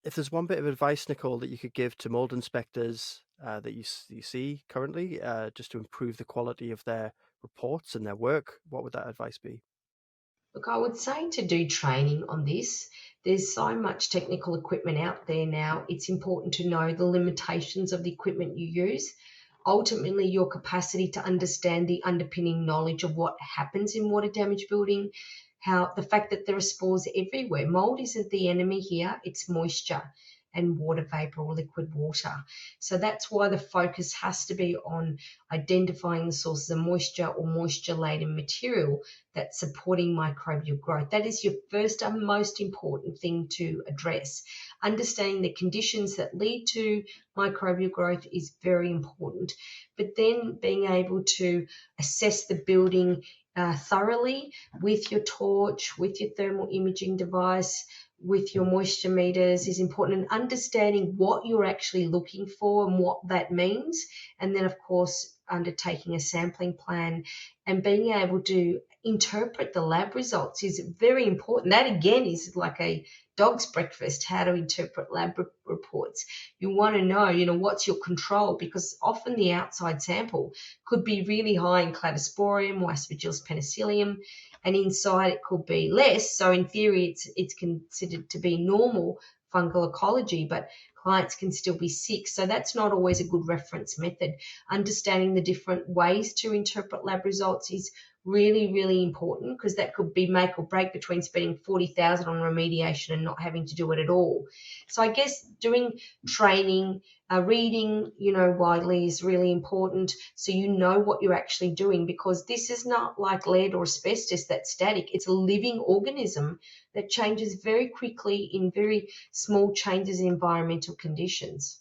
If there's one bit of advice, Nicole, that you could give to mold inspectors that you see currently, just to improve the quality of their reports and their work, what would that advice be? Look, I would say to do training on this. There's so much technical equipment out there now. It's important to know the limitations of the equipment you use. Ultimately, your capacity to understand the underpinning knowledge of what happens in water damage building, how the fact that there are spores everywhere. Mold isn't the enemy here, it's moisture and water vapor or liquid water. So that's why the focus has to be on identifying the sources of moisture or moisture laden material that's supporting microbial growth. That is your first and most important thing to address. Understanding the conditions that lead to microbial growth is very important. But then being able to assess the building thoroughly with your torch, with your thermal imaging device, with your moisture meters is important, and understanding what you're actually looking for and what that means. And then, of course, undertaking a sampling plan and being able to interpret the lab results is very important. That again is like a dog's breakfast, how to interpret lab reports. You want to know, what's your control, because often the outside sample could be really high in cladosporium or Aspergillus penicillium, and inside it could be less. So in theory, it's considered to be normal fungal ecology, but clients can still be sick. So that's not always a good reference method. Understanding the different ways to interpret lab results is really, really important, because that could be make or break between spending 40,000 on remediation and not having to do it at all. So I guess doing training, reading, widely is really important, so you know what you're actually doing, because this is not like lead or asbestos that's static. It's a living organism that changes very quickly in very small changes in environmental conditions.